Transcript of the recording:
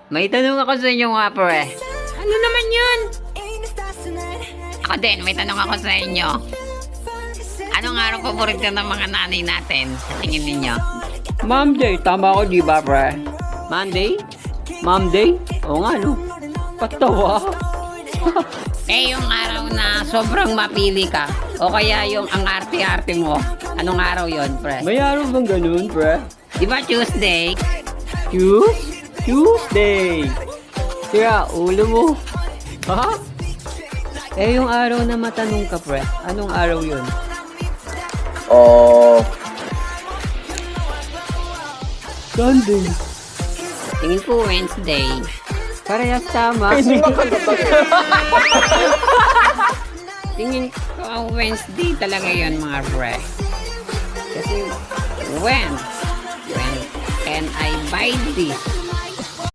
May tanong ako sa inyo nga, pre. Ano naman yun? Ako din, may tanong ako sa inyo. Anong araw paborito ng mga nanay natin sa tingin ninyo? Monday, tama ako di ba, pre? Monday? Monday? Oo nga, no? Patawa. Eh, yung araw na sobrang mapili ka, o kaya yung ang arte-arte mo, anong araw yon, pre? May araw bang ganun, pre? Di ba Tuesday? Tuesday! Kaya, ulo mo. Ha? Eh, yung araw na matanong ka, pre, anong araw yun? Sunday. Tingin ko Wednesday. Parehas tama. Tingin ko Wednesday talaga yon, mga pre. Kasi when can I buy this?